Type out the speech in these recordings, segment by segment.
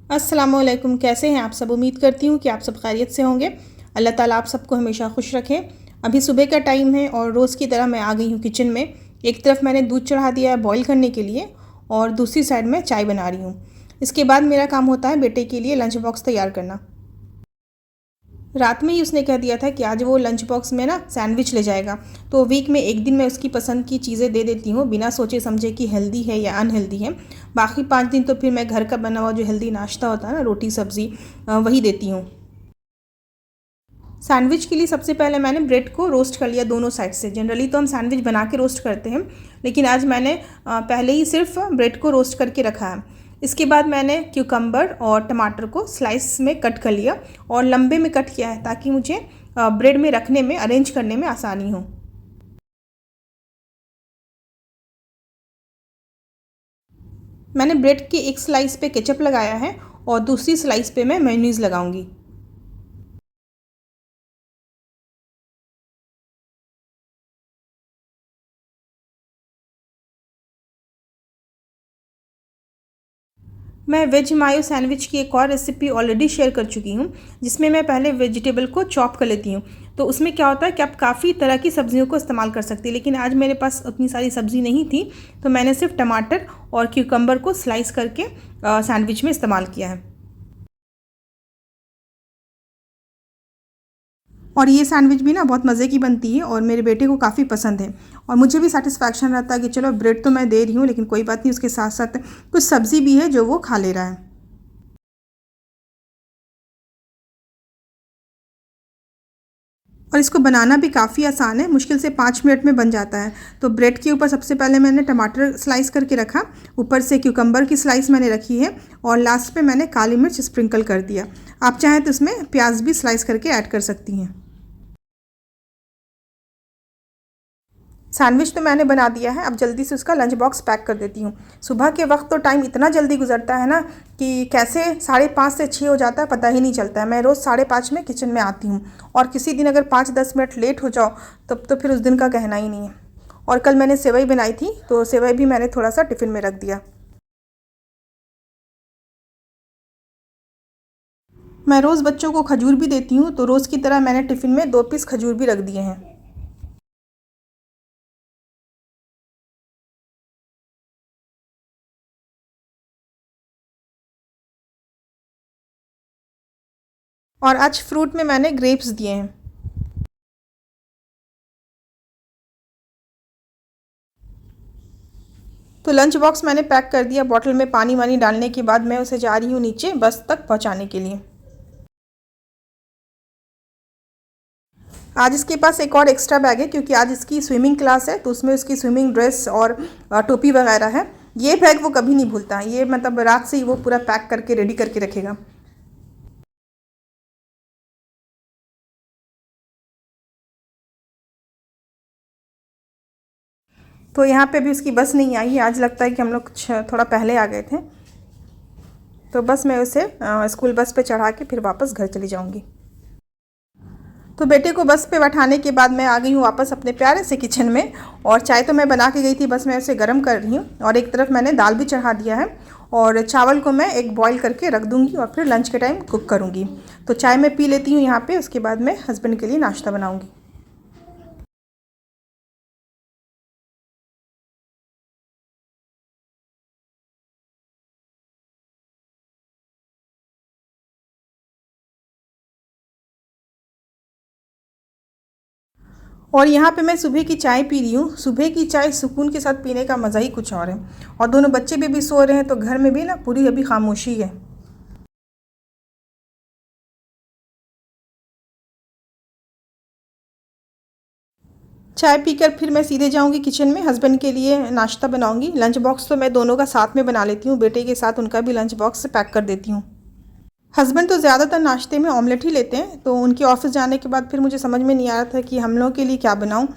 अस्सलामुअलैकुम। कैसे हैं आप सब? उम्मीद करती हूँ कि आप सब खैरियत से होंगे। अल्लाह ताला आप सबको हमेशा खुश रखें। अभी सुबह का टाइम है और रोज़ की तरह मैं आ गई हूँ किचन में। एक तरफ मैंने दूध चढ़ा दिया है बॉईल करने के लिए और दूसरी साइड में चाय बना रही हूँ। इसके बाद मेरा काम होता है बेटे के लिए लंच बॉक्स तैयार करना। रात में ही उसने कह दिया था कि आज वो लंच बॉक्स में ना सैंडविच ले जाएगा। तो वीक में एक दिन मैं उसकी पसंद की चीज़ें दे देती हूँ बिना सोचे समझे कि हेल्दी है या अनहेल्दी है। बाकी 5 दिन तो फिर मैं घर का बना हुआ जो हेल्दी नाश्ता होता है ना, रोटी सब्ज़ी, वही देती हूँ। सैंडविच के लिए सबसे पहले मैंने ब्रेड को रोस्ट कर लिया दोनों साइड से। जनरली तो हम सैंडविच बना के रोस्ट करते हैं, लेकिन आज मैंने पहले ही सिर्फ ब्रेड को रोस्ट करके रखा है। इसके बाद मैंने क्यूकम्बर और टमाटर को स्लाइस में कट कर लिया और लंबे में कट किया है ताकि मुझे ब्रेड में रखने में, अरेंज करने में आसानी हो। मैंने ब्रेड की एक स्लाइस पे केचप लगाया है और दूसरी स्लाइस पे मैं मेयोनीज लगाऊंगी। मैं वेज मायो सैंडविच की एक और रेसिपी ऑलरेडी शेयर कर चुकी हूँ, जिसमें मैं पहले वेजिटेबल को चॉप कर लेती हूँ। तो उसमें क्या होता है कि आप काफ़ी तरह की सब्जियों को इस्तेमाल कर सकती हैं, लेकिन आज मेरे पास उतनी सारी सब्ज़ी नहीं थी, तो मैंने सिर्फ टमाटर और क्यूकम्बर को स्लाइस करके सैंडविच में इस्तेमाल किया है। और ये सैंडविच भी ना बहुत मज़े की बनती है और मेरे बेटे को काफ़ी पसंद है। और मुझे भी सेटिस्फैक्शन रहता है कि चलो ब्रेड तो मैं दे रही हूँ, लेकिन कोई बात नहीं, उसके साथ साथ कुछ सब्ज़ी भी है जो वो खा ले रहा है। और इसको बनाना भी काफ़ी आसान है, मुश्किल से 5 मिनट में बन जाता है। तो ब्रेड के ऊपर सबसे पहले मैंने टमाटर स्लाइस करके रखा, ऊपर से क्यूकम्बर की स्लाइस मैंने रखी है और लास्ट पे मैंने काली मिर्च स्प्रिंकल कर दिया। आप चाहें तो इसमें प्याज भी स्लाइस करके ऐड कर सकती हैं। सैंडविच तो मैंने बना दिया है, अब जल्दी से उसका लंच बॉक्स पैक कर देती हूँ। सुबह के वक्त तो टाइम इतना जल्दी गुजरता है ना कि कैसे 5:30 से 6 हो जाता है पता ही नहीं चलता है। मैं रोज़ 5:30 में किचन में आती हूँ और किसी दिन अगर 5-10 मिनट लेट हो जाओ तब तो फिर उस दिन का कहना ही नहीं है। और कल मैंने सेवई बनाई थी तो सेवई भी मैंने थोड़ा सा टिफ़िन में रख दिया। मैं रोज़ बच्चों को खजूर भी देती हूँ, तो रोज़ की तरह मैंने टिफ़िन में 2 पीस खजूर भी रख दिए हैं। और आज फ्रूट में मैंने ग्रेप्स दिए हैं। तो लंच बॉक्स मैंने पैक कर दिया, बॉटल में पानी वानी डालने के बाद मैं उसे जा रही हूँ नीचे बस तक पहुँचाने के लिए। आज इसके पास एक और एक्स्ट्रा बैग है क्योंकि आज इसकी स्विमिंग क्लास है, तो उसमें उसकी स्विमिंग ड्रेस और टोपी वगैरह है। ये बैग वो कभी नहीं भूलता, ये मतलब रात से ही वो पूरा पैक करके रेडी करके रखेगा। तो यहाँ पे भी उसकी बस नहीं आई है, आज लगता है कि हम लोग कुछ थोड़ा पहले आ गए थे। तो बस मैं उसे स्कूल बस पे चढ़ा के फिर वापस घर चली जाऊँगी। तो बेटे को बस पे बैठाने के बाद मैं आ गई हूँ वापस अपने प्यारे से किचन में। और चाय तो मैं बना के गई थी, बस मैं उसे गर्म कर रही हूँ और एक तरफ मैंने दाल भी चढ़ा दिया है और चावल को मैं एक बॉईल करके रख दूँगी और फिर लंच के टाइम कुक करूँगी। तो चाय मैं पी लेती हूँ यहाँ पे, उसके बाद मैं हस्बैंड के लिए नाश्ता बनाऊँगी। और यहाँ पे मैं सुबह की चाय पी रही हूँ। सुबह की चाय सुकून के साथ पीने का मज़ा ही कुछ और है। और दोनों बच्चे भी अभी सो रहे हैं, तो घर में भी ना पूरी अभी खामोशी है। चाय पीकर फिर मैं सीधे जाऊंगी किचन में, हस्बैंड के लिए नाश्ता बनाऊंगी। लंच बॉक्स तो मैं दोनों का साथ में बना लेती हूँ, बेटे के साथ उनका भी लंच बॉक्स पैक कर देती हूँ। हस्बैंड तो ज़्यादातर नाश्ते में ऑमलेट ही लेते हैं, तो उनके ऑफिस जाने के बाद फिर मुझे समझ में नहीं आ रहा था कि हम लोगों के लिए क्या बनाऊँ।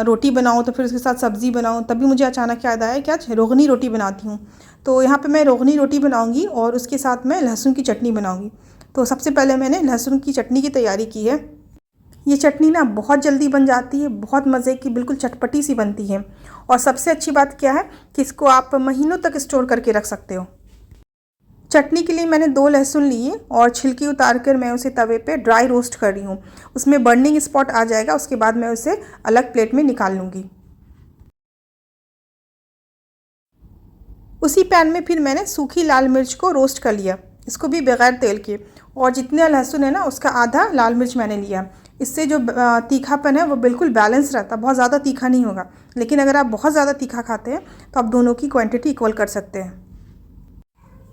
रोटी बनाऊँ तो फिर उसके साथ सब्ज़ी बनाऊँ, तभी मुझे अचानक याद आया कि आज रोगनी रोटी बनाती हूँ। तो यहाँ पे मैं रोगनी रोटी बनाऊँगी और उसके साथ मैं लहसुन की चटनी बनाऊँगी। तो सबसे पहले मैंने लहसुन की चटनी की तैयारी की है। ये चटनी ना बहुत जल्दी बन जाती है, बहुत मज़े की, बिल्कुल चटपटी सी बनती है। और सबसे अच्छी बात क्या है कि इसको आप महीनों तक स्टोर करके रख सकते हो। चटनी के लिए मैंने 2 लहसुन लिए और छिलकी उतार कर मैं उसे तवे पे ड्राई रोस्ट कर रही हूँ। उसमें बर्निंग स्पॉट आ जाएगा, उसके बाद मैं उसे अलग प्लेट में निकाल लूँगी। उसी पैन में फिर मैंने सूखी लाल मिर्च को रोस्ट कर लिया, इसको भी बगैर तेल के, और जितना लहसुन है ना उसका आधा लाल मिर्च मैंने लिया। इससे जो तीखापन है वो बिल्कुल बैलेंस रहता है, बहुत ज़्यादा तीखा नहीं होगा। लेकिन अगर आप बहुत ज़्यादा तीखा खाते हैं तो आप दोनों की क्वांटिटी इक्वल कर सकते हैं।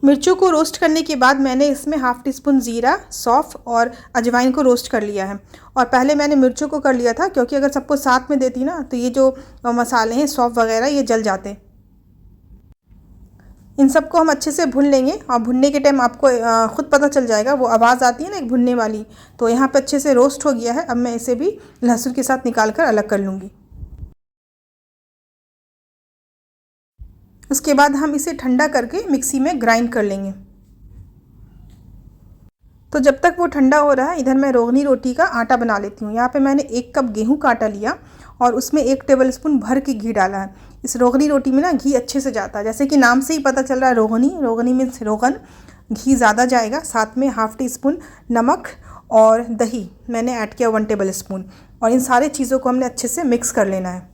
मिर्चों को रोस्ट करने के बाद मैंने इसमें हाफ़ टी स्पून ज़ीरा, सौंफ और अजवाइन को रोस्ट कर लिया है। और पहले मैंने मिर्चों को कर लिया था, क्योंकि अगर सबको साथ में देती ना तो ये जो मसाले हैं सौंफ वगैरह ये जल जाते। इन सबको हम अच्छे से भून लेंगे, और भुनने के टाइम आपको ख़ुद पता चल जाएगा, वो आवाज़ आती है ना एक भुनने वाली, तो यहाँ पे अच्छे से रोस्ट हो गया है। अब मैं इसे भी लहसुन के साथ निकाल कर अलग कर लूँगी। उसके बाद हम इसे ठंडा करके मिक्सी में ग्राइंड कर लेंगे। तो जब तक वो ठंडा हो रहा है, इधर मैं रोगनी रोटी का आटा बना लेती हूँ। यहाँ पे मैंने 1 कप गेहूं का आटा लिया और उसमें 1 टेबलस्पून भर के घी डाला है। इस रोगनी रोटी में ना घी अच्छे से जाता है, जैसे कि नाम से ही पता चल रहा है रोगनी, रोगनी मीन्स रोगन, घी ज़्यादा जाएगा। साथ में हाफ़ टी स्पून नमक और दही मैंने ऐड किया 1 टेबलस्पून, और इन सारे चीज़ों को हमने अच्छे से मिक्स कर लेना है।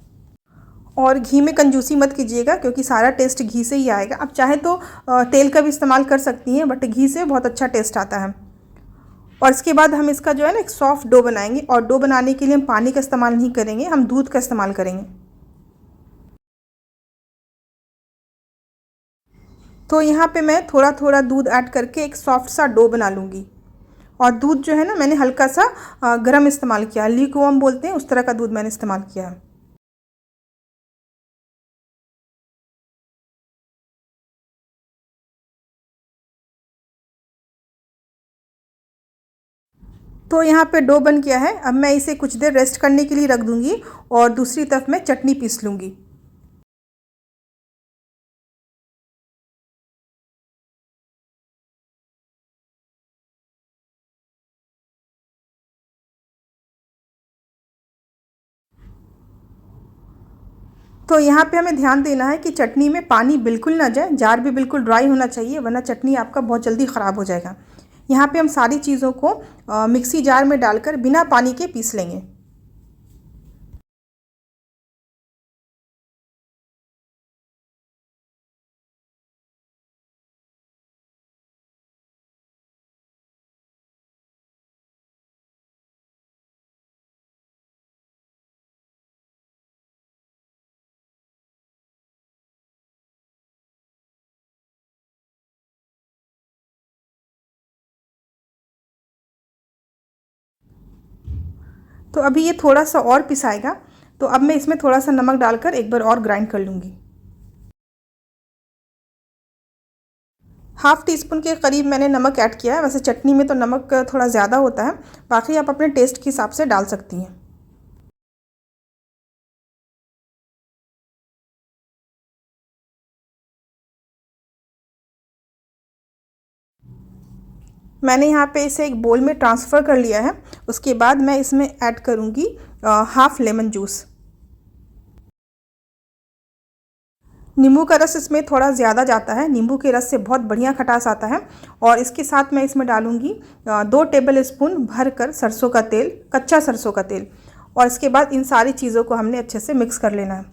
और घी में कंजूसी मत कीजिएगा, क्योंकि सारा टेस्ट घी से ही आएगा। आप चाहे तो तेल का भी इस्तेमाल कर सकती हैं, बट घी से बहुत अच्छा टेस्ट आता है। और इसके बाद हम इसका जो है ना एक सॉफ्ट डो बनाएंगे, और डो बनाने के लिए हम पानी का इस्तेमाल नहीं करेंगे, हम दूध का इस्तेमाल करेंगे। तो यहाँ पे मैं थोड़ा थोड़ा दूध ऐड करके एक सॉफ्ट सा डो बना लूँगी। और दूध जो है ना मैंने हल्का सा गर्म इस्तेमाल किया, ल्यूकवार्म बोलते हैं, उस तरह का दूध मैंने इस्तेमाल किया है। तो यहाँ पे डो बन गया है। अब मैं इसे कुछ देर रेस्ट करने के लिए रख दूँगी, और दूसरी तरफ मैं चटनी पीस लूँगी। तो यहाँ पे हमें ध्यान देना है कि चटनी में पानी बिल्कुल ना जाए, जार भी बिल्कुल ड्राई होना चाहिए, वरना चटनी आपका बहुत जल्दी ख़राब हो जाएगा। यहाँ पे हम सारी चीज़ों को मिक्सी जार में डालकर बिना पानी के पीस लेंगे। तो अभी ये थोड़ा सा और पिसाएगा, तो अब मैं इसमें थोड़ा सा नमक डालकर एक बार और ग्राइंड कर लूँगी। हाफ़ टी स्पून के करीब मैंने नमक ऐड किया है। वैसे चटनी में तो नमक थोड़ा ज़्यादा होता है, बाकी आप अपने टेस्ट के हिसाब से डाल सकती हैं। मैंने यहाँ पे इसे एक बोल में ट्रांसफ़र कर लिया है। उसके बाद मैं इसमें ऐड करूँगी हाफ़ लेमन जूस। नींबू का रस इसमें थोड़ा ज़्यादा जाता है, नींबू के रस से बहुत बढ़िया खटास आता है। और इसके साथ मैं इसमें डालूँगी 2 टेबल स्पून भर कर सरसों का तेल, कच्चा सरसों का तेल। और इसके बाद इन सारी चीज़ों को हमने अच्छे से मिक्स कर लेना है।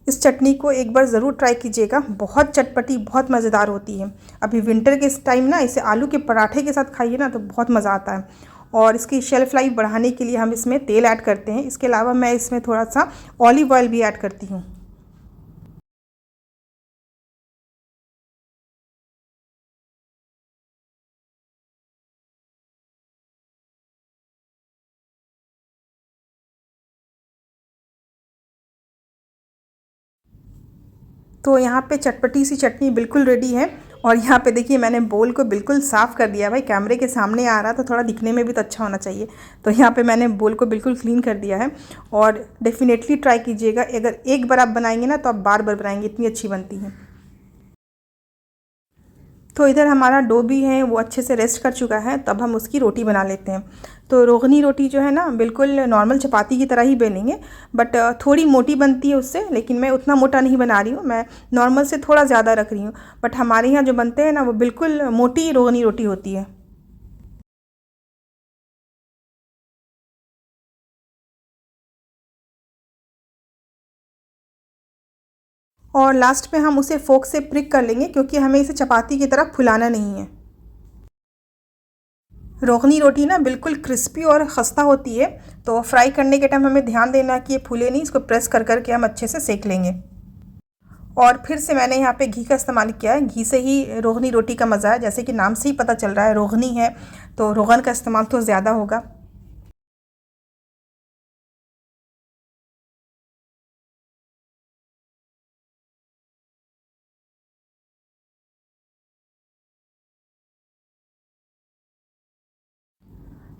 इस चटनी को एक बार ज़रूर ट्राई कीजिएगा, बहुत चटपटी, बहुत मज़ेदार होती है। अभी विंटर के इस टाइम ना इसे आलू के पराठे के साथ खाइए ना तो बहुत मज़ा आता है। और इसकी शेल्फ़ लाइफ बढ़ाने के लिए हम इसमें तेल ऐड करते हैं। इसके अलावा मैं इसमें थोड़ा सा ऑलिव ऑयल भी ऐड करती हूँ। तो यहाँ पे चटपटी सी चटनी बिल्कुल रेडी है। और यहाँ पे देखिए मैंने बोल को बिल्कुल साफ़ कर दिया। भाई कैमरे के सामने आ रहा तो थोड़ा दिखने में भी तो अच्छा होना चाहिए, तो यहाँ पे मैंने बोल को बिल्कुल क्लीन कर दिया है। और डेफ़िनेटली ट्राई कीजिएगा, अगर एक बार आप बनाएंगे ना तो आप बार बार बनाएंगे, इतनी अच्छी बनती है। तो इधर हमारा डो भी है वो अच्छे से रेस्ट कर चुका है, तब हम उसकी रोटी बना लेते हैं। तो रोगनी रोटी जो है ना बिल्कुल नॉर्मल चपाती की तरह ही बेलेंगे, बट थोड़ी मोटी बनती है उससे, लेकिन मैं उतना मोटा नहीं बना रही हूँ, मैं नॉर्मल से थोड़ा ज़्यादा रख रही हूँ। बट हमारे यहाँ जो बनते हैं ना वो बिल्कुल मोटी रोगनी रोटी होती है। और लास्ट में हम उसे फोक से प्रिक कर लेंगे, क्योंकि हमें इसे चपाती की तरह फुलाना नहीं है। रोगनी रोटी ना बिल्कुल क्रिस्पी और खस्ता होती है, तो फ्राई करने के टाइम हमें ध्यान देना कि ये फूले नहीं, इसको प्रेस कर कर के हम अच्छे से सेक लेंगे। और फिर से मैंने यहाँ पे घी का इस्तेमाल किया है, घी से ही रोगनी रोटी का मज़ा है, जैसे कि नाम से ही पता चल रहा है रोगनी है तो रोगन का इस्तेमाल तो ज़्यादा होगा।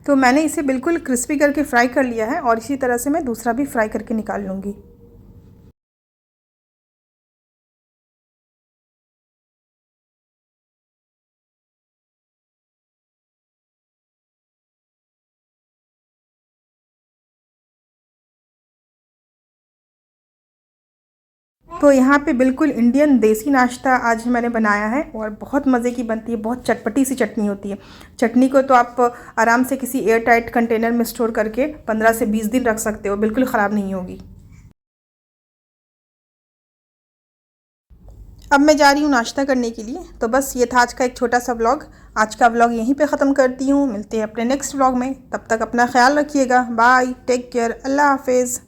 तो मैंने इसे बिल्कुल क्रिस्पी करके फ्राई कर लिया है, और इसी तरह से मैं दूसरा भी फ्राई करके निकाल लूँगी। तो यहाँ पे बिल्कुल इंडियन देसी नाश्ता आज मैंने बनाया है, और बहुत मज़े की बनती है, बहुत चटपटी सी चटनी होती है। चटनी को तो आप आराम से किसी एयर टाइट कंटेनर में स्टोर करके 15 से 20 दिन रख सकते हो, बिल्कुल ख़राब नहीं होगी। अब मैं जा रही हूँ नाश्ता करने के लिए। तो बस ये था आज का एक छोटा सा व्लॉग। आज का व्लॉग यहीं पे ख़त्म करती हूँ, मिलते हैं अपने नेक्स्ट व्लॉग में। तब तक अपना ख्याल रखिएगा। बाय, टेक केयर, अल्लाह हाफिज़।